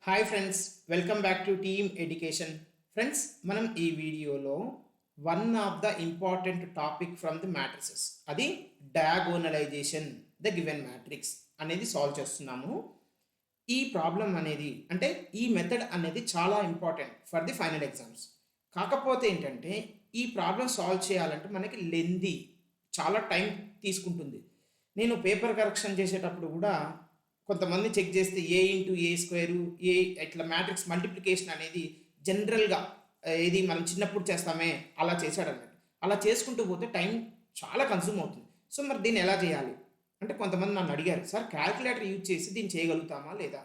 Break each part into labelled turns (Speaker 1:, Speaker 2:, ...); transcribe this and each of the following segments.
Speaker 1: Hi friends, welcome back to team education. Friends, మనం ఈ వీడియోలో one of the important topic from the matrices, అది డయాగోనలైజేషన్ the given matrix అనేది solve చేస్తున్నాము. ఈ ప్రాబ్లం అనేది అంటే ఈ మెథడ్ అనేది చాలా important for the final exams. కాకపోతే ఏంటంటే ఈ ప్రాబ్లం సాల్వ్ చేయాలంటే మనకి లెందీ, చాలా టైం తీసుకుంటుంది. నేను పేపర్ కరెక్షన్ చేసేటప్పుడు కూడా కొంతమంది చెక్ చేస్తే ఏ ఇంటూ ఏ స్క్వేరు, ఏ ఇట్లా మ్యాట్రిక్స్ మల్టిప్లికేషన్ అనేది జనరల్గా ఇది మనం చిన్నప్పుడు చేస్తామే అలా చేశాడు అన్నట్టు. అలా చేసుకుంటూ పోతే టైం చాలా కన్సూమ్ అవుతుంది. సో మరి దీన్ని ఎలా చేయాలి అంటే కొంతమంది నన్ను అడిగారు, సార్ క్యాల్కులేటర్ యూజ్ చేసి దీన్ని చేయగలుగుతామా లేదా,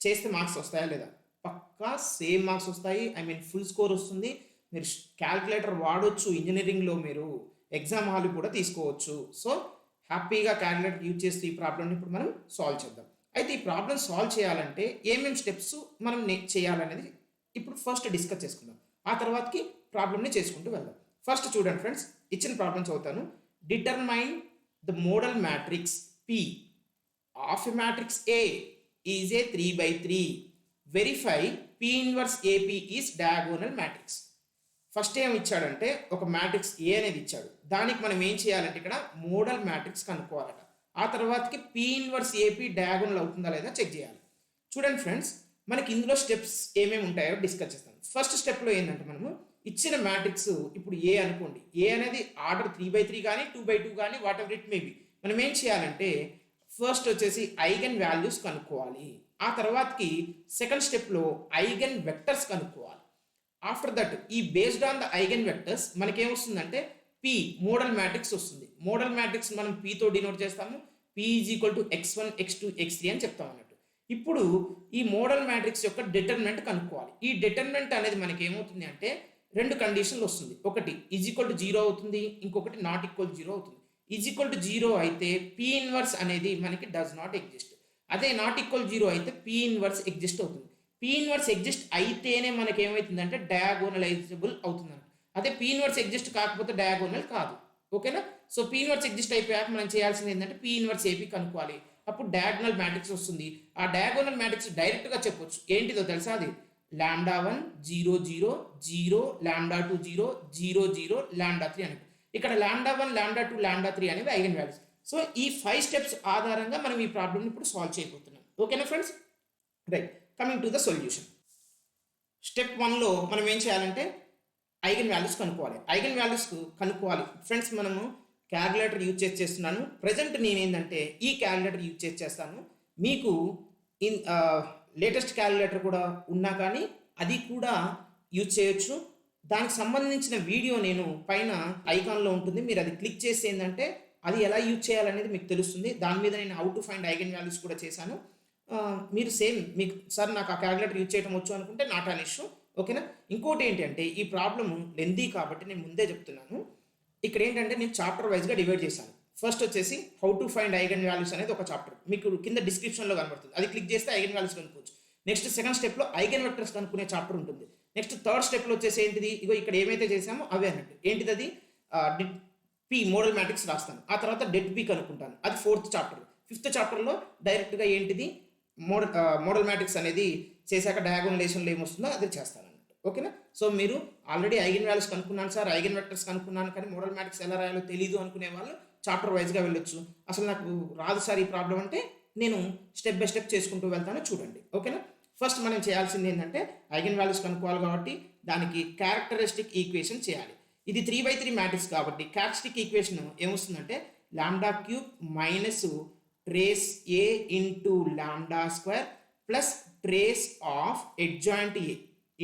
Speaker 1: చేస్తే మార్క్స్ వస్తాయా లేదా? పక్కా సేమ్ మార్క్స్ వస్తాయి. ఫుల్ స్కోర్ వస్తుంది. మీరు క్యాల్కులేటర్ వాడొచ్చు, ఇంజనీరింగ్లో మీరు ఎగ్జామ్ హాల్ కూడా తీసుకోవచ్చు. సో హ్యాపీగా క్యాల్కులేటర్ యూజ్ చేస్తే ఈ ప్రాబ్లమ్ని ఇప్పుడు మనం సాల్వ్ చేద్దాం. అయితే ఈ ప్రాబ్లం సాల్వ్ చేయాలంటే ఏమేమి స్టెప్స్ మనం చేయాలనేది ఇప్పుడు ఫస్ట్ డిస్కస్ చేసుకుందాం. ఆ తర్వాతకి ప్రాబ్లమ్ని చేసుకుంటూ వెళ్దాం. ఫస్ట్ చూడండి ఫ్రెండ్స్, ఇచ్చిన ప్రాబ్లం చదువుతాను. Determine the model matrix P of a matrix A is a 3/3. Verify P inverse AP is diagonal matrix. First ఏం ఇచ్చాడంటే ఒక మ్యాట్రిక్స్ ఏ అనేది ఇచ్చాడు. దానికి మనం ఏం చేయాలంటే ఇక్కడ మోడల్ మ్యాట్రిక్స్ కనుక్కోవాలట. ఆ తర్వాతకి P ఇన్వర్స్ AP డయాగోనల్ అవుతుందా లేదా చెక్ చేయాలి. చూడండి ఫ్రెండ్స్, మనకి ఇందులో స్టెప్స్ ఏమేమి ఉంటాయో డిస్కస్ చేస్తాం. ఫస్ట్ స్టెప్లో ఏంటంటే మనము ఇచ్చిన మ్యాట్రిక్స్ ఇప్పుడు ఏ అనుకోండి, ఏ అనేది ఆర్డర్ 3/3 కానీ 2/2 కానీ what ever it may be. మనం ఏం చేయాలంటే ఫస్ట్ వచ్చేసి ఐగన్ వాల్యూస్ కనుక్కోవాలి. ఆ తర్వాతకి సెకండ్ స్టెప్లో ఐగన్ వెక్టర్స్ కనుక్కోవాలి. ఆఫ్టర్ దట్ ఈ based on the eigen vectors మనకేమొస్తుందంటే P మోడల్ మ్యాట్రిక్స్ వస్తుంది. మోడల్ మ్యాట్రిక్స్ మనం P తో డినోట్ చేస్తాము. P is equal to x1 x2 x3 అని చెప్తాం అన్నట్టు. ఇప్పుడు ఈ మోడల్ మ్యాట్రిక్స్ యొక్క డిటర్మినెంట్ కనుక్కోవాలి. ఈ డిటర్మినెంట్ అనేది మనకి ఏమవుతుంది అంటే రెండు కండిషన్లు వస్తుంది. ఒకటి ఈజ్ ఈక్వల్ టు 0 అవుతుంది, ఇంకొకటి నాట్ ఈక్వల్ 0 అవుతుంది. ఈజ్ ఈక్వల్ టు 0 అయితే P ఇన్వర్స్ అనేది మనకి డస్ నాట్ ఎగ్జిస్ట్. అదే నాట్ ఈక్వల్ 0 అయితే P ఇన్వర్స్ ఎగ్జిస్ట్ అవుతుంది. P ఇన్వర్స్ ఎగ్జిస్ట్ అయితేనే మనకి ఏమవుతుందంటే డయాగోనలైజబుల్ అవుతుంది. అదే P ఇన్వర్స్ ఎగ్జిస్ట్ కాకపోతే డయాగోనల్ కాదు. ఓకేనా? సో P ఇన్వర్స్ ఎగ్జిస్ట్ అయిపోయాక మనం చేయాల్సింది ఏంటంటే P ఇన్వర్స్ AP కనుక్కోవాలి. అప్పుడు డయాగోనల్ మ్యాట్రిక్స్ వస్తుంది. ఆ డయాగోనల్ మ్యాట్రిక్స్ డైరెక్ట్గా చెప్పొచ్చు. ఏంటిదో తెలుసా? అది λ1 0 0 0 λ2 0 0 0 λ3 అని. ఇక్కడ λ1 λ2 λ3 అనేవి ఐగన్ వాల్యూస్. సో ఈ 5 స్టెప్స్ ఆధారంగా మనం ఈ ప్రాబ్లమ్ని ఇప్పుడు సాల్వ్ చేయబోతున్నాం. ఓకేనా friends? Right, coming to the solution. Step 1లో మనం ఏం చేయాలంటే ఐగన్ వాల్యూస్ కనుక్కోవాలి. ఐగన్ వాల్యూస్ కనుక్కోవాలి ఫ్రెండ్స్. మనము క్యాల్కులేటర్ యూజ్ చేస్తున్నాను. ప్రజెంట్ నేను ఏంటంటే ఈ క్యాల్కులేటర్ యూజ్ చేస్తాను. మీకు లేటెస్ట్ క్యాల్కులేటర్ కూడా ఉన్నా కానీ అది కూడా యూజ్ చేయొచ్చు. దానికి సంబంధించిన వీడియో నేను పైన ఐకాన్లో ఉంటుంది. మీరు అది క్లిక్ చేసి ఏంటంటే అది ఎలా యూజ్ చేయాలనేది మీకు తెలుస్తుంది. దాని మీద నేను how to find eigen values కూడా చేశాను. మీరు సేమ్ మీకు సార్ నాకు ఆ క్యాల్కులేటర్ యూజ్ చేయడం వచ్చు అనుకుంటే నాట్ అన్ ఇష్యూ. ఓకేనా? ఇంకోటి ఏంటంటే ఈ ప్రాబ్లమ్ లెందీ కాబట్టి నేను ముందే చెప్తున్నాను. ఇక్కడ ఏంటంటే నేను చాప్టర్ వైజ్గా డివైడ్ చేశాను. ఫస్ట్ వచ్చేసి how to find eigen values అనేది ఒక చాప్టర్ మీకు కింద డిస్క్రిప్షన్లో కనబడుతుంది. అది క్లిక్ చేస్తే ఐగన్ వాల్యూస్ కనుక్కోవచ్చు. నెక్స్ట్ సెకండ్ స్టెప్లో ఐగన్ వెక్టర్స్ కనుక్కునే చాప్టర్ ఉంటుంది. నెక్స్ట్ థర్డ్ స్టెప్లో వచ్చేసి ఏంటిది, ఇగో ఇక్కడ ఏమైతే చేసామో అవే అన్నట్టు. ఏంటిది అది P మోడల్ మ్యాట్రిక్స్ రాస్తాను. ఆ తర్వాత డెట్ P కనుక్కుంటాను. అది ఫోర్త్ చాప్టర్. ఫిఫ్త్ చాప్టర్లో డైరెక్ట్గా ఏంటిది మోడల్ మ్యాట్రిక్స్ అనేది చేశాక డయాగోనలైజేషన్లో ఏమొస్తుందో అది చేస్తాను అన్నట్టు. ఓకేనా? సో మీరు ఆల్రెడీ ఐగన్ వాల్యూస్ కనుక్కున్నాను సార్, ఐగన్ వెక్టర్స్ కనుక్కున్నాను, కానీ మోడల్ మ్యాట్రిక్స్ ఎలా రాయాలో తెలియదు అనుకునే వాళ్ళు చాప్టర్ వైజ్గా వెళ్ళొచ్చు. అసలు నాకు రాదు సార్ ఈ ప్రాబ్లం అంటే నేను స్టెప్ బై స్టెప్ చేసుకుంటూ వెళ్తాను, చూడండి. ఓకేనా? ఫస్ట్ మనం చేయాల్సింది ఏంటంటే ఐగన్ వాల్యూస్ కనుక్కోవాలి కాబట్టి దానికి క్యారెక్టరిస్టిక్ ఈక్వేషన్ చేయాలి. ఇది 3/3 మ్యాట్రిక్స్ కాబట్టి క్యారెక్టరిస్టిక్ ఈక్వేషన్ ఏమొస్తుందంటే λ³ minus trace A into λ² plus trace of adjoint A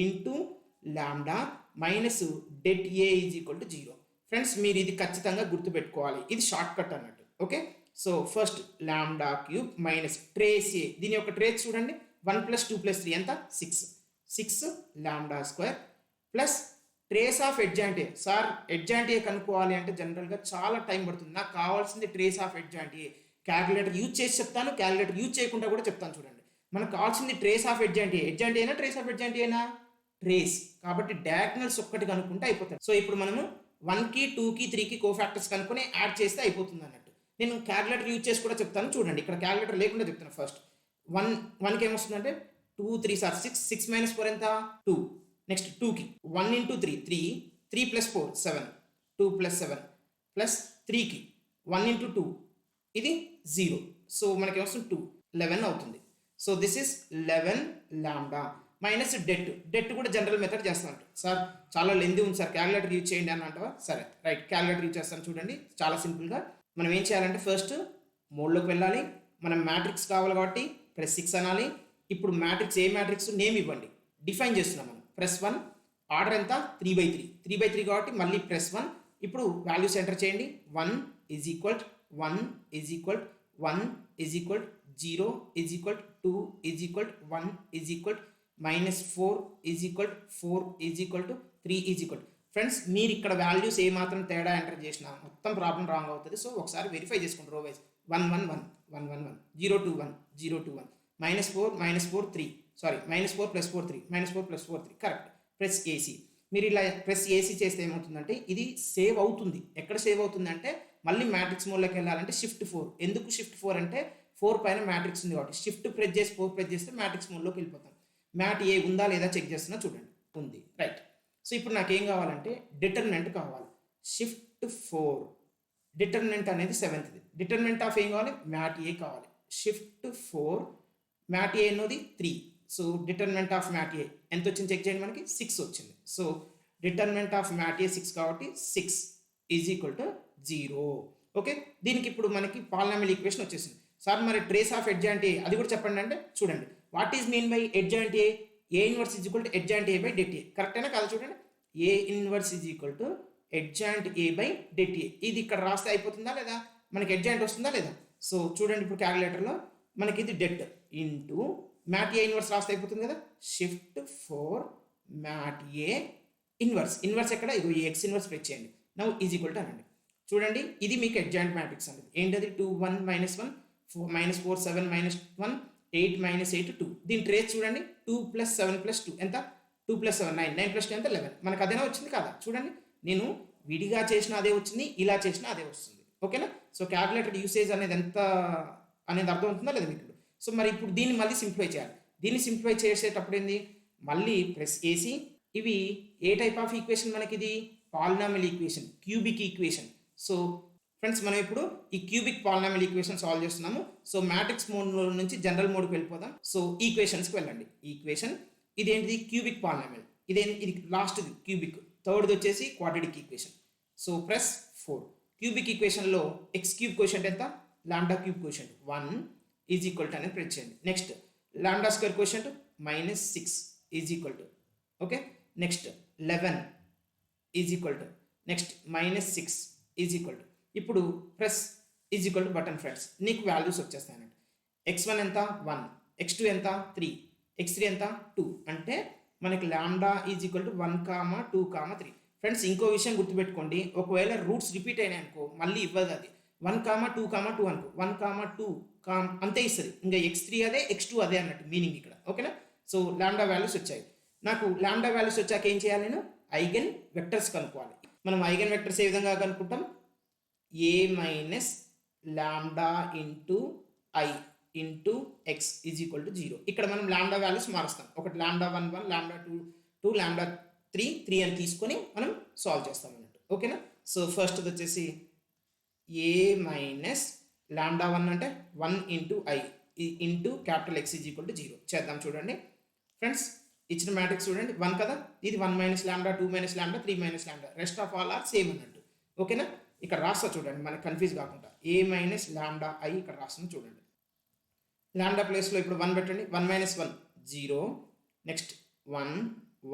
Speaker 1: into lambda minus det A is equal to 0. Friends, మీరు ఇది ఖచ్చితంగా గుర్తుపెట్టుకోవాలి. ఇది షార్ట్ కట్ అన్నట్టు. Okay, so first λ³ minus trace A, దీని యొక్క ట్రేస్ చూడండి, 1 + 2 + 3 ఎంత 6 λ² plus trace of adjoint A. Sir adjoint A కనుక్కోవాలి అంటే జనరల్గా చాలా టైం పడుతుంది. నాకు కావాల్సింది trace of adjoint A. Calculator use చేసి చెప్తాను, క్యాల్కులేటర్ యూజ్ చేయకుండా కూడా చెప్తాను. చూడండి, మనకు కావాల్సింది trace of adjoint A. Adjoint ఏనా ట్రేస్ ఆఫ్ అడ్జాయింట్ ఏనా? ట్రేస్ కాబట్టి డయాగ్నల్స్ ఒక్కటి కనుక్కుంటే అయిపోతుంది. సో ఇప్పుడు మనము 1కి 2కి 3కి కోఫాక్టర్స్ కనుక్కొని యాడ్ చేస్తే అయిపోతుంది అన్నట్టు. నేను క్యాల్కులేటర్ యూజ్ చేసి కూడా చెప్తాను. చూడండి, ఇక్కడ క్యాల్కులేటర్ లేకుండా చెప్తాను. ఫస్ట్ 1కి ఏమొస్తుందంటే 2 3 సార్ 6, 6 minus 4 ఎంత 2. నెక్స్ట్ 2కి 1 into 3 3, 3 plus 4 7, 2 plus 7 ప్లస్ 3కి 1 into 2 ఇది 0. సో మనకి ఏమొస్తుంది 2, 11 అవుతుంది. So this is 11 lambda minus debt కూడా జనరల్ మెథడ్ చేస్తాను సార్, చాలా లెంది ఉంది సార్, క్యాలిక్యులేటర్ యూజ్ చేయండి అని అంటావా? సరే రైట్, క్యాలిక్యులేటర్ యూజ్ చేస్తాను చూడండి. చాలా సింపుల్గా మనం ఏం చేయాలంటే ఫస్ట్ మోడ్లోకి వెళ్ళాలి. మనం మ్యాట్రిక్స్ కావాలి కాబట్టి +6 అనాలి. ఇప్పుడు మ్యాట్రిక్స్ ఏ మ్యాట్రిక్స్ నేమ్ ఇవ్వండి, డిఫైన్ చేస్తున్నాం మనం. +1 ఆర్డర్ ఎంత 3/3, 3/3 కాబట్టి మళ్ళీ +1. ఇప్పుడు వాల్యూస్ ఎంటర్ చేయండి. 1 is equal 1 is equal 1 is equal 0 is equal 2 is equal 1 is equal -4 is equal 4 is equal to 3 is equal. Friends మీరు ఇక్కడ వాల్యూస్ ఏ మాత్రం తేడా ఎంటర్ చేసినా మొత్తం ప్రాబ్లం రాంగ్ అవుతుంది. సో ఒకసారి వెరిఫై చేసుకుంటారు రో wise. 1 1 1 1 1 1 0 2 1 0 2 1 -4 3 sorry -4 + 4 3 -4 + 4 3 correct. Press AC. మీరు ఇలా ప్రెస్ ఏసీ చేస్తే ఏమవుతుందంటే ఇది సేవ్ అవుతుంది. ఎక్కడ సేవ్ అవుతుంది అంటే మళ్ళీ మ్యాట్రిక్స్ మోడ్లోకి వెళ్ళాలంటే Shift 4. ఎందుకు Shift 4 అంటే 4 పైన మ్యాట్రిక్స్ ఉంది కాబట్టి షిఫ్ట్ ప్రెస్ చేసి 4 ప్రెస్ చేస్తే మ్యాట్రిక్స్ మోడ్లోకి వెళ్ళిపోతాం. మ్యాట్ ఏ ఉందా లేదా చెక్ చేస్తున్నా చూడండి, ఉంది రైట్. సో ఇప్పుడు నాకేం కావాలంటే డిటర్మినెంట్ కావాలి. Shift 4 డిటర్మినెంట్ అనేది 7th. డిటర్మినెంట్ ఆఫ్ ఏం కావాలి, మ్యాట్ ఏ కావాలి. Shift 4 మ్యాట్ ఏ అన్నది 3. సో డిటర్మినెంట్ ఆఫ్ మ్యాట్ ఏ ఎంత వచ్చింది చెక్ చేయండి, మనకి 6 వచ్చింది. సో డిటర్మినెంట్ ఆఫ్ మ్యాట్ ఏ 6 కాబట్టి 6 ఈజ్ ఈక్వల్ టు 0. ఓకే, దీనికి ఇప్పుడు మనకి పాలినామియల్ ఈక్వేషన్ వచ్చేసింది. సార్ మరి ట్రేస్ ఆఫ్ ఎడ్జాయింట్ ఏ అది కూడా చెప్పండి అంటే చూడండి. What is mean by adjoint A? A inverse is equal to adjoint A by det A. కరెక్టేనా కాదు చూడండి. ఏ inverse is equal to adjoint A by det A. ఇది ఇక్కడ రాస్తే అయిపోతుందా లేదా, మనకి ఎడ్జాయింట్ వస్తుందా లేదా? సో చూడండి ఇప్పుడు క్యాలిక్యులేటర్లో మనకి ఇది det into mat A inverse రాస్తే అయిపోతుంది కదా. Shift 4 మ్యాట్ ఏ ఇన్వర్స్ ఎక్కడ, ఇది ఎక్స్ ఇన్వర్స్ ప్రెస్ చేయండి. నౌ ఈజ్ ఈక్వల్ టు అనండి. చూడండి ఇది మీకు ఎడ్జాయింట్ మ్యాట్రిక్స్ అనేది ఏంటది 2 1 -1 4 -4 7 -1 8 -8 2. దీని ట్రేస్ చూడండి 2 + 7 + 2 ఎంత 2 + 7 9 9 + 2 ఎంత 11. మనకు అదేనా వచ్చింది కదా. చూడండి నేను విడిగా చేసిన అదే వచ్చింది, ఇలా చేసిన అదే వస్తుంది. ఓకేనా. సో క్యాలిక్యులేటర్ యూసేజ్ అనేది ఎంత అనేది అర్థం అవుతుందా లేదా మీకు? సో మరి ఇప్పుడు దీన్ని మళ్ళీ సింప్లిఫై చేయాలి. దీన్ని సింప్లిఫై చేసేటప్పుడు ఏంది, మళ్ళీ ప్రెస్ ఏసీ. ఇవి ఏ టైప్ ఆఫ్ ఈక్వేషన్ మనకి? ఇది polynomial equation, cubic equation. So friends మనం ఇప్పుడు ఈ క్యూబిక్ పాలినామియల్ ఈక్వేషన్ సాల్వ్ చేస్తున్నాము. సో మ్యాట్రిక్స్ మోడ్ నుంచి జనరల్ మోడ్కి వెళ్ళిపోదాం. సో ఈక్వేషన్స్కి వెళ్ళండి. ఈక్వేషన్ ఇదేంటిది క్యూబిక్ పాలినామియల్, ఇది లాస్ట్ది క్యూబిక్, థర్డ్ది వచ్చేసి quadratic equation. So press 4. Cubic ఈక్వేషన్లో x³ కోషెంట్ ఎంత, λ³ కోషెంట్ 1 ఈజ్ ఈక్వల్ టు అనేది ప్రెస్ చేయండి. Next λ² coefficient -6 is equal to, okay. Next 11 is equal to, next -6 is equal to. ఇప్పుడు press is equal to button friends. నీకు values వచ్చేస్తాయి అన్నట్టు. x1 ఎంత 1, x2 ఎంత 3, x3 ఎంత 2. అంటే మనకి lambda is equal to 1, 2, 3. Friends ఇంకో విషయం గుర్తుపెట్టుకోండి, ఒకవేళ రూట్స్ రిపీట్ అయినాయి అనుకో మళ్ళీ ఇవ్వదు అది. 1, 2, 2 అనుకో 1, 2 అంతే ఇస్తుంది. ఇంకా x3 అదే x2 అదే అన్నట్టు మీనింగ్ ఇక్కడ. ఓకేనా. సో లాంబ్డా వాల్యూస్ వచ్చాయి. నాకు లాంబ్డా వాల్యూస్ వచ్చాక ఏం చేయాలి, నేను ఐగెన్ వెక్టర్స్ కనుక్కోవాలి. మనం ఐగెన్ వెక్టర్స్ ఏ విధంగా కనుక్కుంటాం, a minus lambda into I into X is equal to 0. ఇక్కడ మనం లాంబ్డా వాల్యూస్ మారుస్తాం. ఒకటి λ1 1, λ2 2, λ3 3 అని తీసుకొని మనం సాల్వ్ చేస్తాం అన్నట్టు. ఓకేనా. సో ఫస్ట్ వచ్చేసి a మైనస్ λ1 అంటే 1 into I into capital X is equal to 0 చేద్దాం. చూడండి ఫ్రెండ్స్ ఇచ్చిన మ్యాట్రిక్స్ చూడండి 1 కదా, ఇది 1 - λ 2 - λ 3 - λ, rest of all are same అన్నట్టు. ఓకేనా. ఇక్కడ రాస్తా చూడండి మనకి కన్ఫ్యూజ్ కాకుండా. a మైనస్ లాంబ్డా ఐ ఇక్కడ రాస్తుంది చూడండి. లాంబ్డా ప్లేస్లో ఇప్పుడు 1 పెట్టండి. 1 - 1 0, నెక్స్ట్ 1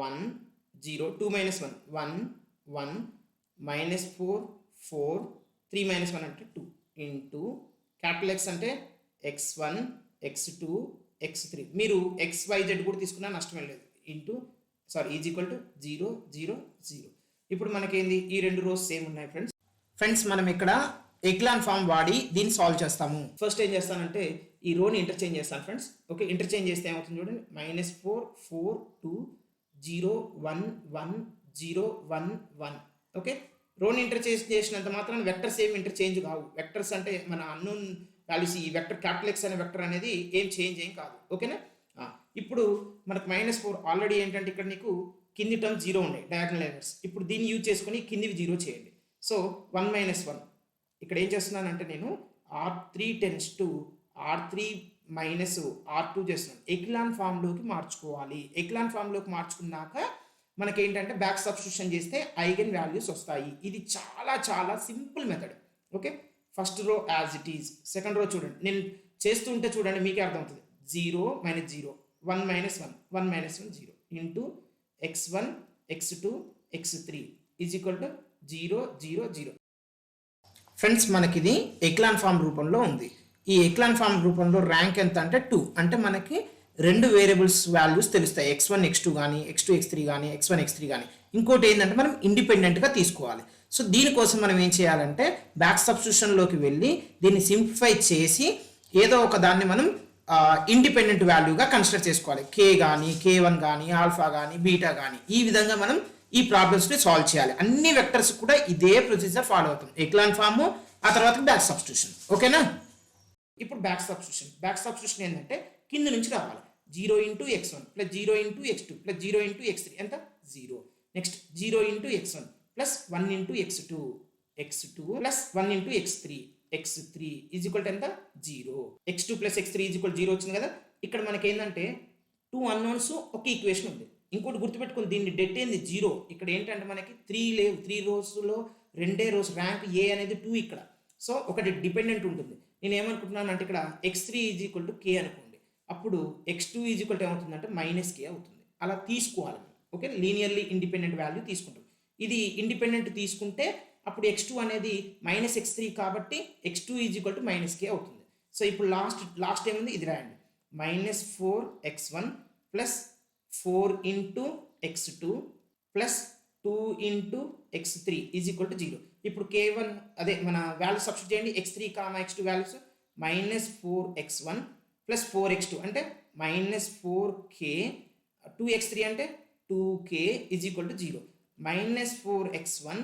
Speaker 1: 1 0, 2 - 1 1 1 -4 4 3 - 1 అంటే 2 ఇంటూ క్యాపిటల్ X అంటే x1 x2 x3. మీరు XYZ కూడా తీసుకున్నా నష్టమే లేదు. Into is equal to 0 0 0. ఇప్పుడు మనకేంది ఈ రెండు రోస్ సేమ్ ఉన్నాయి ఫ్రెండ్స్ మనం ఇక్కడ ఎక్లాన్ ఫామ్ వాడి దీన్ని సాల్వ్ చేస్తాము. ఫస్ట్ ఏం చేస్తానంటే ఈ రోని ఇంటర్చేంజ్ చేస్తాను ఫ్రెండ్స్. ఓకే, ఇంటర్చేంజ్ చేస్తే ఏమవుతుంది చూడండి, -4 4 2 0 1 1 0 1 1. ఓకే, రోని ఇంటర్చేంజ్ చేసినంత మాత్రం వెక్టర్స్ ఏం ఇంటర్చేంజ్ కావు. వెక్టర్స్ అంటే మన అన్నోన్ వాల్యూస్, ఈ వెక్టర్ క్యాపిటల్ X అనే వెక్టర్ అనేది ఏం చేంజ్ ఏం కాదు. ఓకేనా. ఇప్పుడు మనకు -4 ఆల్రెడీ ఏంటంటే ఇక్కడ నీకు కింది టర్మ్ 0 ఉన్నాయి డయాగనల్ ఎలిమెంట్స్. ఇప్పుడు దీన్ని యూజ్ చేసుకొని కిందివి 0 చేయండి. సో 1 - 1 ఇక్కడ ఏం చేస్తున్నానంటే నేను R3 tends to R3 minus R2 చేస్తున్నాను. ఎక్లాన్ ఫామ్లోకి మార్చుకోవాలి. ఎక్లాన్ ఫామ్లోకి మార్చుకున్నాక మనకేంటంటే బ్యాక్ సబ్స్టిట్యూషన్ చేస్తే ఐగెన్ వాల్యూస్ వస్తాయి. ఇది చాలా చాలా simple method. Okay, first row as it is, second row చూడండి, నేను చేస్తుంటే చూడండి మీకే అర్థమవుతుంది. 0 - 0 1 - 1 1 - 1 0 into x1 x2 x3 is equal to 0 0 0. Friends మనకి ఇది ఎక్లాన్ ఫామ్ రూపంలో ఉంది. ఈ ఎక్లాన్ ఫామ్ రూపంలో ర్యాంక్ ఎంత అంటే 2. అంటే మనకి రెండు వేరియబుల్స్ వాల్యూస్ తెలుస్తాయి, x1 x2 కానీ x2 x3 కానీ x1 x3 కానీ. ఇంకోటి ఏంటంటే మనం ఇండిపెండెంట్గా తీసుకోవాలి. సో దీనికోసం మనం ఏం చేయాలంటే బ్యాక్ సబ్స్టిట్యూషన్లోకి వెళ్ళి దీన్ని సింప్లిఫై చేసి ఏదో ఒక దాన్ని మనం ఇండిపెండెంట్ వాల్యూగా కన్సిడర్ చేసుకోవాలి. k కానీ k1 కానీ ఆల్ఫా కానీ బీటా కానీ. ఈ విధంగా మనం ఈ ప్రాబ్లమ్స్ని సాల్వ్ చేయాలి. అన్ని వెక్టర్స్ కూడా ఇదే ప్రొసీజర్ ఫాలో అవుతుంది. ఎక్లాన్ ఫామ్, ఆ తర్వాత బ్యాక్ సబ్స్టిట్యూషన్. ఓకేనా? ఇప్పుడు బ్యాక్ సబ్స్టిట్యూషన్ ఏంటంటే కింద నుంచి రావాలి. 0 × x1 plus 0 × x2 plus 0 × x3 ఎంత 0. Next 0 × x1 plus 1 × x2 plus 1 × x3 is equal to ఎంత 0. x2 plus x3 is equal 0 వచ్చింది కదా. ఇక్కడ మనకి ఏంటంటే 2 అన్నోన్స్ ఒక ఈక్వేషన్ ఉంది. ఇంకోటి గుర్తుపెట్టుకుని దీన్ని డెట్ ఏంది 0. ఇక్కడ ఏంటంటే మనకి 3 లేవు, 3 రోస్లో 2 రోస్ ర్యాంక్ ఏ అనేది 2 ఇక్కడ. సో ఒకటి డిపెండెంట్ ఉంటుంది. నేను ఏమనుకుంటున్నాను అంటే ఇక్కడ x3 is equal to k అనుకోండి. అప్పుడు x2 ఈజ్ ఈక్వల్ టు ఏమవుతుందంటే -k అవుతుంది. అలా తీసుకోవాలి. ఓకే, లీనియర్లీ ఇండిపెండెంట్ వాల్యూ తీసుకుంటాం. ఇది ఇండిపెండెంట్ తీసుకుంటే అప్పుడు x2 అనేది -x3 కాబట్టి x2 is equal to -k అవుతుంది. సో ఇప్పుడు లాస్ట్ ఏముంది ఇది రాయండి. -4x1 plus 4 × x2 plus 2 × x3 is equal to 0. ఇప్పుడు k1 అదే మన వాల్యూ సబ్స్టిట్యూట్ చేయండి. x3 x2 values -4x1 plus 4x2 అంటే -4k, 2x3 అంటే 2k is equal to 0. -4x1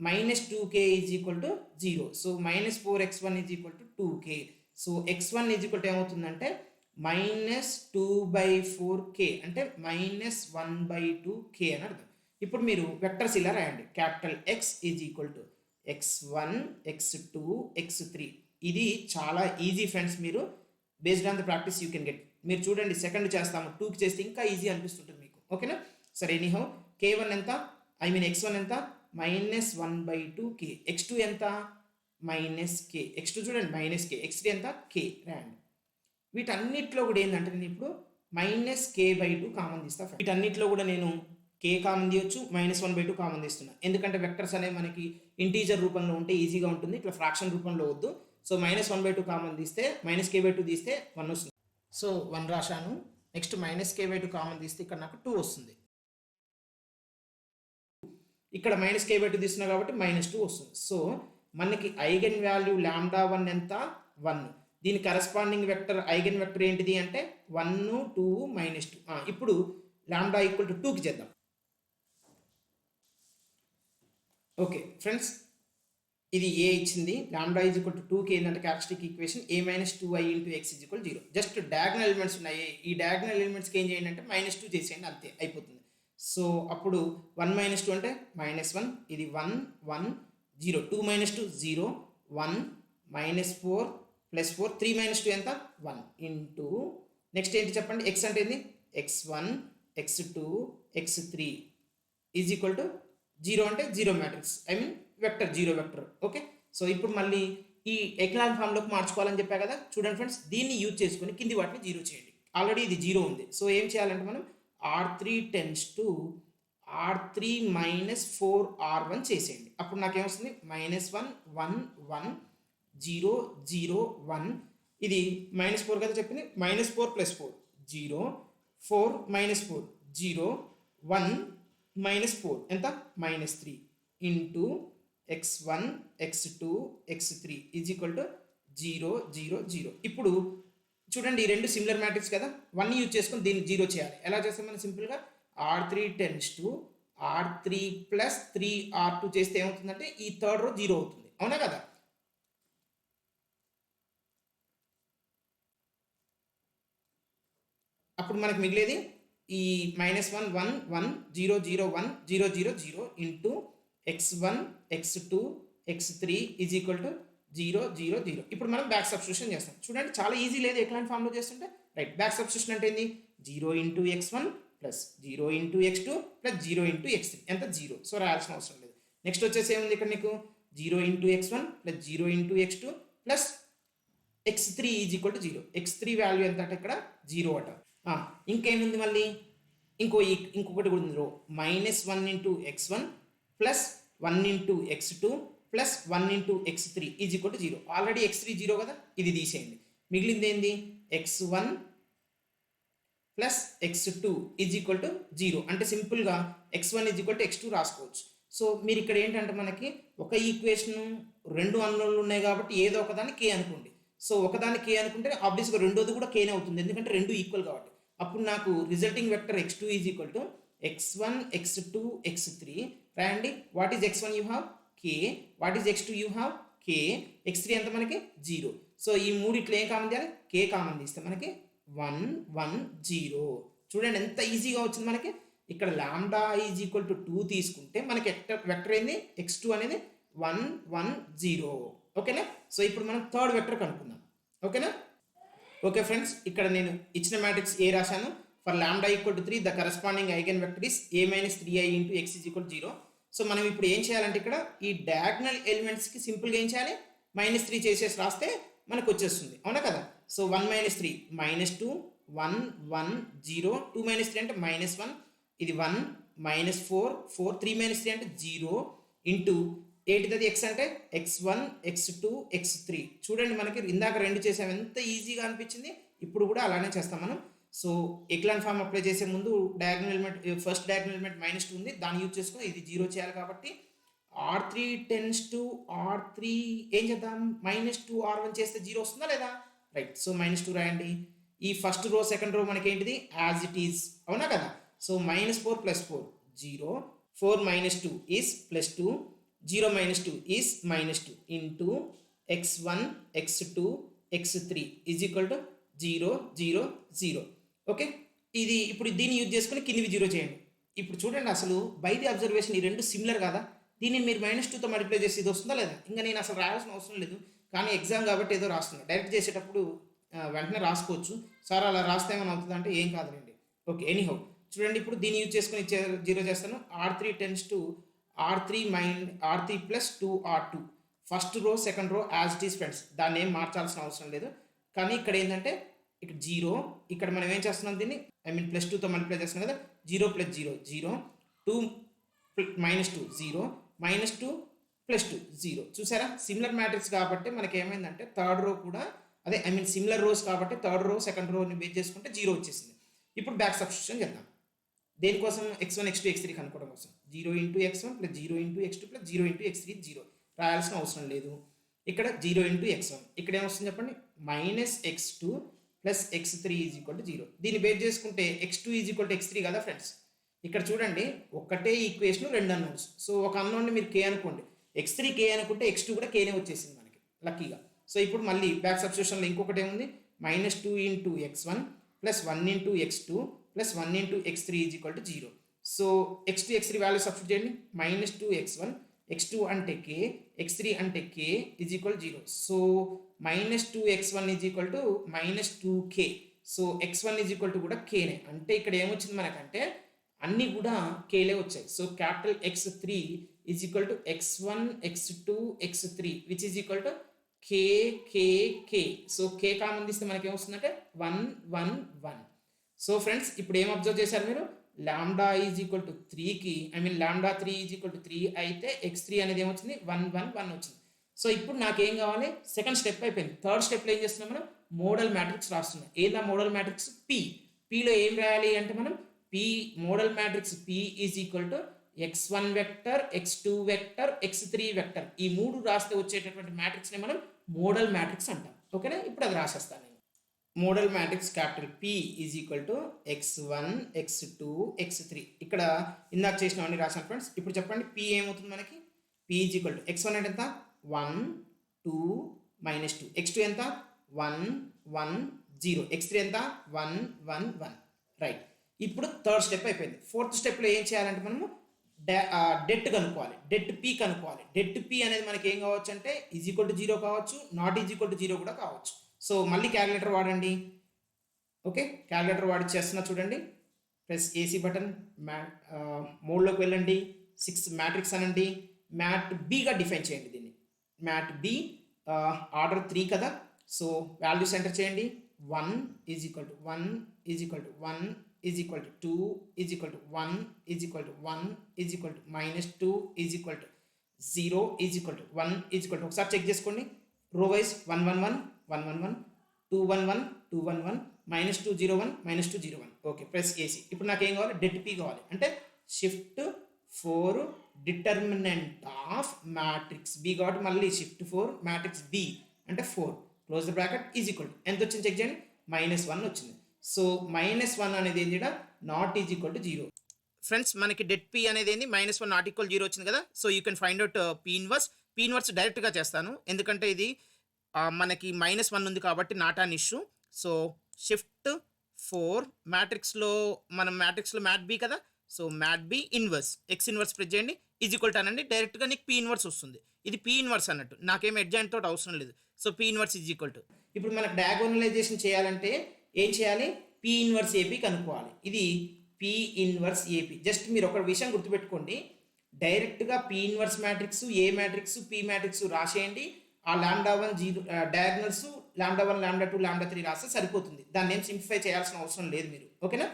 Speaker 1: -2k is equal to 0. So -4x1 is equal to 2k. So x1 is equal to ఏమవుతుందంటే -2/4k అంటే -1/2k అని అర్థం. ఇప్పుడు మీరు vectors ఇలా రాయండి. Capital X is equal to x1 x2 x3. ఇది చాలా ఈజీ ఫ్రెండ్స్. మీరు based on the practice you can get. మీరు చూడండి సెకండ్ చేస్తాము, 2కి చేస్తే ఇంకా ఈజీ అనిపిస్తుంటుంది మీకు. ఓకేనా? సరే, ఎనీహౌ k1 ఎంత, x1 ఎంత -1/2k, x2 ఎంత -k, x2 చూడండి -k, x3 ఎంత k రాయండి. వీటన్నిటిలో కూడా ఏంటంటే నేను ఇప్పుడు -k/2 కామన్ తీస్తా. వీటన్నిటిలో కూడా నేను k కామన్ తీయొచ్చు, -1/2 కామన్ తీస్తున్నా. ఎందుకంటే వెక్టర్స్ అనేవి మనకి ఇంటీజర్ రూపంలో ఉంటే ఈజీగా ఉంటుంది, ఇట్లా ఫ్రాక్షన్ రూపంలో వద్దు. సో -1/2 కామన్ తీస్తే -k/2 తీస్తే 1 వస్తుంది. సో 1 రాశాను. నెక్స్ట్ -k/2 కామన్ తీస్తే ఇక్కడ నాకు 2 వస్తుంది. ఇక్కడ -k/2 తీస్తున్నా కాబట్టి -2 వస్తుంది. సో మనకి ఐగెన్ వాల్యూ λ1 ఎంత 1. దీని కరస్పాండింగ్ వెక్టర్ ఐగెన్ వెక్టర్ ఏంటిది అంటే 1 2 -2. ఇప్పుడు λ ఈక్వల్ టు 2కి చేద్దాం. ఓకే ఫ్రెండ్స్, ఇది ఏ ఇచ్చింది, λ ఈజ్ ఈక్వల్ టు 2కి ఏంటంటే characteristic equation a - 2i × x is equal 0. Just diagonal elements ఉన్నాయి. ఈ డయాగనల్ ఎలిమెంట్స్కి ఏం చేయండి అంటే -2 చేసేయండి, అంతే అయిపోతుంది. సో అప్పుడు 1 - 2 అంటే -1, ఇది 1 1 0, 2 - 2 0 1 -4 ప్లస్ 4 3 - 2 ఎంత 1 ఇంటూ నెక్స్ట్ ఏంటి చెప్పండి, x అంటే ఏంది x1 x2 x3 is equal to 0 అంటే 0 matrix, I mean vector 0 vector. Okay, so ఇప్పుడు మళ్ళీ ఈ ఎక్లాన్ ఫామ్లోకి మార్చుకోవాలని చెప్పా కదా. చూడండి ఫ్రెండ్స్, దీన్ని యూజ్ చేసుకొని కింది వాటిని 0 చేయండి. ఆల్రెడీ ఇది 0 ఉంది. సో ఏం చేయాలంటే మనం R3 tends to R3 - 4R1 చేసేయండి. అప్పుడు నాకేమొస్తుంది -1 1 1 0 0 1. ఇది -4 కదా చెప్పింది, -4 ప్లస్ 4 0 4 -4 0 1 -4 ఎంత -3 into x1 x2 x3 is equal to 0 0 0. ఇప్పుడు చూడండి, ఈ రెండు సిమిలర్ మ్యాట్రిక్స్ కదా, 1 యూజ్ చేసుకొని దీన్ని 0 చేయాలి. ఎలా చేస్తాం మనం సింపుల్గా R3 tends to R3 plus 3R2 చేస్తే ఏమవుతుందంటే ఈ థర్డ్ రో 0 అవుతుంది. అవునా కదా? అప్పుడు మనకు మిగిలేది ఈ -1 1 1 0 0 1 0 0 0 into x1 x2 x3 is equal to 0 0 0. ఇప్పుడు మనం బ్యాక్ సబ్స్టిట్యూషన్ చేస్తాం. చూడండి చాలా ఈజీ లేదు ఎట్లాంటి ఫామ్లో చేస్తుంటే. రైట్, బ్యాక్ సబ్స్టిట్యూషన్ అంటే ఏంది? 0 into x1 plus 0 into x2 plus 0 into x3 ఎంత 0. సో రాయాల్సిన అవసరం లేదు. నెక్స్ట్ వచ్చేసి ఏముంది ఇక్కడ నీకు 0 into x1 plus 0 into x2 plus x3 is equal to 0. x3 value ఎంత అంటే ఇక్కడ 0 అట. ఇంకేముంది మళ్ళీ ఇంకొకటి కూడా ఉంది, -1 into x1 plus 1 into x2 plus 1 into x3 is equal to 0. Already x3 0 కదా, ఇది తీసేయండి. మిగిలింది ఏంది? x1 plus x2 is equal to 0. అంటే సింపుల్గా x1 is equal to x2 రాసుకోవచ్చు. సో మీరు ఇక్కడ ఏంటంటే మనకి ఒక ఈక్వేషన్ రెండు అన్నోన్లు ఉన్నాయి కాబట్టి ఏదో ఒకదాన్ని k అనుకోండి. సో ఒకదాన్ని k అనుకుంటే ఆబ్వియస్గా రెండోది కూడా kనే అవుతుంది, ఎందుకంటే రెండు ఈక్వల్ కాబట్టి. అప్పుడు నాకు resulting vector x2 is equal to x1 x2 x3 రాయండి. What is x1 you have k, what is x2 you have k, x3 ఎంత మనకి 0. సో ఈ మూడిట్లో ఏం కామన్ తీయాలి? k కామన్ తీస్తే మనకి 1 1 0. చూడండి ఎంత ఈజీగా వచ్చింది మనకి. ఇక్కడ లాంబ్డా ఈజ్ ఈక్వల్ టు 2 తీసుకుంటే మనకి వెక్టర్ ఏంది? x2 అనేది 1 1 0. ఓకేనా? సో ఇప్పుడు మనం థర్డ్ వెక్టర్ కనుక్కుందాం. ఓకేనా? ఓకే ఫ్రెండ్స్, ఇక్కడ నేను ఇచ్చిన మ్యాట్రిక్స్ ఏ రాశాను. For lambda equal to 3 the corresponding eigen vector is a - 3i into x is equal 0. So మనం ఇప్పుడు ఏం చేయాలంటే ఇక్కడ ఈ డయాగ్నల్ ఎలిమెంట్స్కి సింపుల్గా ఏం చేయాలి? -3 చేసేసి రాస్తే మనకు వచ్చేస్తుంది, అవునా కదా? సో 1 - 3 -2 1 1 0 2 - 3 అంటే -1, ఇది 1 -4 4 3 - 3 అంటే 0 ఇంటూ ఏంటిది x అంటే x1 x2 x3. చూడండి మనకి ఇందాక రెండు చేసాం, ఎంత ఈజీగా అనిపించింది. ఇప్పుడు కూడా అలానే చేస్తాం మనం. సో ఎక్లాన్ ఫామ్ అప్లై చేసే ముందు diagonal element first diagonal element -2 ఉంది, దాన్ని యూజ్ చేసుకుని ఇది 0 చేయాలి కాబట్టి R3 టెన్స్ టు R3 ఏం చేద్దాం? -2 R1 చేస్తే 0 వస్తుందా లేదా? రైట్, సో -2 రాయండి. ఈ ఫస్ట్ రో సెకండ్ రో మనకి ఏంటిది? యాజ్ ఇట్ ఈజ్, అవునా కదా? So -4 + 4 0 4 - 2 is +2 0 - 2 is -2 into x1 x2 x3 is equal to 0 0 0. Okay, ఇది ఇప్పుడు దీన్ని యూజ్ చేసుకుని కిందివి 0 చేయండి. ఇప్పుడు చూడండి అసలు బై ది అబ్జర్వేషన్ ఈ రెండు సిమిలర్ కదా. దీన్ని మీరు -2తో మల్టిప్లై చేసి ఇది వస్తుందా లేదా? ఇంకా నేను అసలు రాయాల్సిన అవసరం లేదు, కానీ ఎగ్జామ్ కాబట్టి ఏదో రాస్తున్నా. డైరెక్ట్ చేసేటప్పుడు వెంటనే రాసుకోవచ్చు. సార్ అలా రాస్తే ఏమైనా అవుతుందా అంటే ఏం కాదులేండి. ఓకే, ఎనీహౌ చూడండి ఇప్పుడు దీన్ని యూజ్ చేసుకుని 0 చేస్తాను. R3 tends to R3 plus 2 R2 first row second row as it is friends, దాన్ని ఏం మార్చాల్సిన అవసరం లేదు. కానీ ఇక్కడ ఏంటంటే ఇక్కడ 0, ఇక్కడ మనం ఏం చేస్తున్నాం? దీన్ని +2తో మల్టిప్లై చేస్తున్నాం కదా. 0 + 0 0 2 -2 0 -2 +2 0. చూసారా, సిమిలర్ మ్యాట్రిక్స్ కాబట్టి మనకి ఏమైందంటే థర్డ్ రో కూడా అదే సిమిలర్ రోస్ కాబట్టి థర్డ్ రో సెకండ్ రోని బేస్ చేసుకుంటే 0 వచ్చేసింది. ఇప్పుడు బ్యాక్ సబ్స్టిట్యూషన్ చేద్దాం. దేనికోసం? x1 x2 x3 కనుక్కోవడం కోసం. 0 into x1 plus 0 into x2 plus 0 into x3 0 రాయాల్సిన అవసరం లేదు. ఇక్కడ 0 ఇంటూ x1 ఇక్కడ ఏమొస్తుంది చెప్పండి? -x2 plus x3 is equal to 0. దీన్ని బేస్ చేసుకుంటే x2 is equal to x3 కదా ఫ్రెండ్స్. ఇక్కడ చూడండి ఒకటే ఈక్వేషన్ రెండు అన్నోన్స్. సో ఒక అన్నోన్ని మీరు k అనుకోండి, x3 k అనుకుంటే x2 కూడా kనే వచ్చేసింది మనకి లక్కీగా. సో ఇప్పుడు మళ్ళీ బ్యాక్ సబ్స్టిట్యూషన్లో ఇంకొకటి ఏముంది? -2 into x1 plus 1 into x2 plus 1 into x3 is equal to 0. So x2 x3 value substitute చేయండి. -2 x1 x2 అంటే k x3 అంటే k is equal 0. So -2 x1 is equal to -2k. So x1 is equal to కూడా kనే. అంటే ఇక్కడ ఏమొచ్చింది మనకంటే అన్నీ కూడా కేలే వచ్చాయి. So capital x3 is equal to x1 x2 x3 which is equal to k k k. So k common తీస్తే మనకి ఏమొస్తుందంటే 1 1 1. సో ఫ్రెండ్స్ ఇప్పుడు ఏం అబ్జర్వ్ చేశారు మీరు? లాంబ్డా ఈజ్ ఈక్వల్ టు 3కి లాంబ్డా 3 ఈజ్ ఈక్వల్ టు 3 అయితే x3 అనేది ఏమొచ్చింది? 1 1 1 వచ్చింది. సో ఇప్పుడు నాకేం కావాలి? సెకండ్ స్టెప్ అయిపోయింది. థర్డ్ స్టెప్లో ఏం చేస్తున్నాం మనం? మోడల్ మ్యాట్రిక్స్ రాస్తున్నాం. ఏందా మోడల్ మ్యాట్రిక్స్? పీలో ఏం రాయాలి అంటే మనం model matrix P is equal to x1 vector x2 vector x3 vector. ఈ మూడు రాస్తే వచ్చేటటువంటి మ్యాట్రిక్స్ని మనం మోడల్ మ్యాట్రిక్స్ అంటాం. ఓకేనా? ఇప్పుడు అది రాసేస్తాను నేను. Model matrix capital P is equal to x1 x2 x3. ఇక్కడ ఇందాక చేసినవన్నీ రాశాను ఫ్రెండ్స్. ఇప్పుడు చెప్పండి P ఏమవుతుంది మనకి? P is equal to x1 అంటే ఎంత? 1 2 -2. x2 ఎంత? 1 1 0. x3 ఎంత? 1 1 1. రైట్. ఇప్పుడు థర్డ్ స్టెప్ అయిపోయింది. ఫోర్త్ స్టెప్లో ఏం చేయాలంటే మనము డెట్ కనుక్కోవాలి. డెట్ పీ కనుక్కోవాలి. డెట్ పీ అనేది మనకి ఏం కావచ్చు అంటే ఈజ్ ఈక్వల్ టు 0 కావచ్చు, నాట్ ఈజ్ ఈక్వల్ టు 0 కూడా కావచ్చు. సో మళ్ళీ క్యాలిక్యులేటర్ వాడండి. ఓకే, క్యాలిక్యులేటర్ వాడి చేస్తున్నా చూడండి. ప్రెస్ ఏసీ బటన్, మోడ్లోకి వెళ్ళండి, 6 మ్యాట్రిక్స్ అనండి, మ్యాట్ బీగా డిఫైన్ చేయండి దీన్ని. మ్యాట్ బి ఆర్డర్ 3 కదా, సో వాల్యూస్ ఎంటర్ చేయండి. 1 is equal to 1 is equal to 1 is equal to 2 is equal to 1 is equal to 1 is equal to -2 is equal to 0 is equal to 1 is equal to, ఒకసారి check చేసుకోండి. రో wise 111 111 211 211 -201 -201. Okay, press AC. ఇప్పుడు నాకు ఏం కావాలి? Debt P కావాలి. అంటే shift 4 determinant of matrix B కాబట్టి మళ్ళీ షిఫ్ట్ 4 మ్యాట్రిక్స్ బి అంటే 4 close the bracket is equal to ఎంత వచ్చింది చెక్ చేయండి. -1 వచ్చింది. సో -1 అనేది ఏంటి? Not is equal to 0. Friends, మనకి డెట్ పీ అనేది ఏంది? -1 నాట్ ఈక్వల్ 0 వచ్చింది కదా. So you can find out P inverse డైరెక్ట్గా చేస్తాను, ఎందుకంటే ఇది మనకి -1 ఉంది కాబట్టి not an issue. So shift 4 మ్యాట్రిక్స్లో మ్యాట్ బి కదా, so mat B inverse X inverse press చేయండి, ఈజ్ ఈక్వల్ టు అనండి. డైరెక్ట్గా నీకు పీ ఇన్వర్స్ వస్తుంది. ఇది పీ ఇన్వర్స్ అన్నట్టు, నాకేం అడ్జాయింట్ తోటి అవసరం లేదు. So P inverse is equal to, ఇప్పుడు మనకు డయాగోనలైజేషన్ చేయాలంటే ఏం చేయాలి? పీ ఇన్వర్స్ ఏపీ కనుక్కోవాలి. ఇది పీ ఇన్వర్స్ ఏపీ. జస్ట్ మీరు ఒక విషయం గుర్తుపెట్టుకోండి, డైరెక్ట్గా పీ ఇన్వర్స్ మ్యాట్రిక్స్, ఏ మ్యాట్రిక్స్, పీ మ్యాట్రిక్స్ రాసేయండి. ఆ λ1 0 డయాగ్నల్స్ λ1 λ2 λ3 రాస్తే సరిపోతుంది. దాన్ని ఏం సింప్లిఫై చేయాల్సిన అవసరం లేదు మీరు. ఓకేనా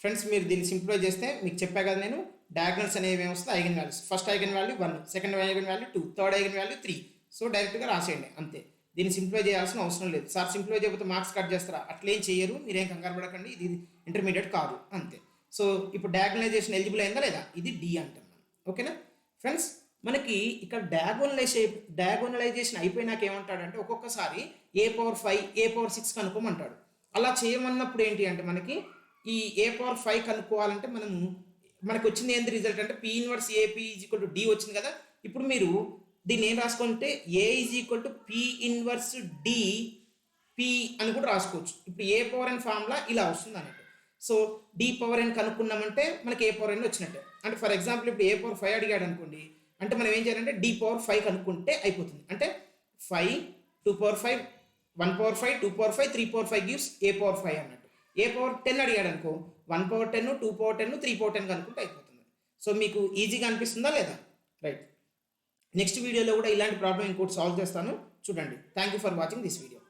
Speaker 1: ఫ్రెండ్స్, మీరు దీన్ని సింప్లిఫై చేస్తే మీకు చెప్పా కదా నేను, డయాగ్నల్స్ అనేవి ఏమొస్తాయి? Eigen values. First eigen value 1, second eigen value 2, third eigen value 3. So డైరెక్ట్గా రాసేయండి అంతే. దీన్ని సింప్లిఫై చేయాల్సిన అవసరం లేదు. సార్ సింప్లిఫై చేయకపోతే మార్క్స్ కట్ చేస్తారా? అట్లేం చేయరు, మీరేం కంగారు పడకండి. ఇది ఇంటర్మీడియట్ కాదు అంతే. సో ఇప్పుడు డయాగ్నలైజేషన్ ఎలిజిబుల్ అయిందా లేదా? ఇది డి అంటాం మనం. ఓకేనా ఫ్రెండ్స్, మనకి ఇక్కడ డయాగోనలైజేషన్ అయిపోయినాక ఏమంటాడంటే ఒక్కొక్కసారి a⁴ a⁴ కనుక్కోమంటాడు. అలా చేయమన్నప్పుడు ఏంటి అంటే మనకి ఈ a⁴ కనుక్కోవాలంటే మనకు వచ్చింది ఏంటి రిజల్ట్ అంటే P inverse AP is equal to D వచ్చింది కదా. ఇప్పుడు మీరు దీన్ని ఏం రాసుకుంటే A is equal to P inverse D P అని కూడా రాసుకోవచ్చు. ఇప్పుడు a⁴n ఫార్ములా ఇలా వస్తుంది అన్నట్టు. సో d⁴n కనుక్కున్నామంటే మనకి a⁴n వచ్చినట్టే. అంటే ఫర్ ఎగ్జాంపుల్ ఇప్పుడు a⁴ అడిగాడు అనుకోండి, అంటే మనం ఏం చేయాలంటే d⁴ కనుక్కుంటే అయిపోతుంది. అంటే 5 2⁴ 1⁴ 2⁴ 3⁴ గివ్స్ a⁴ అన్నట్టు. a⁴10 అడిగాడు అనుకో, 1⁴10 2⁴10 3⁴10 కనుక్కుంటే అయిపోతుంది. సో మీకు ఈజీగా అనిపిస్తుందా లేదా? రైట్. నెక్స్ట్ వీడియోలో కూడా ఇలాంటి ప్రాబ్లం ఇంకోటి సాల్వ్ చేస్తాను చూడండి. Thank you for watching this video.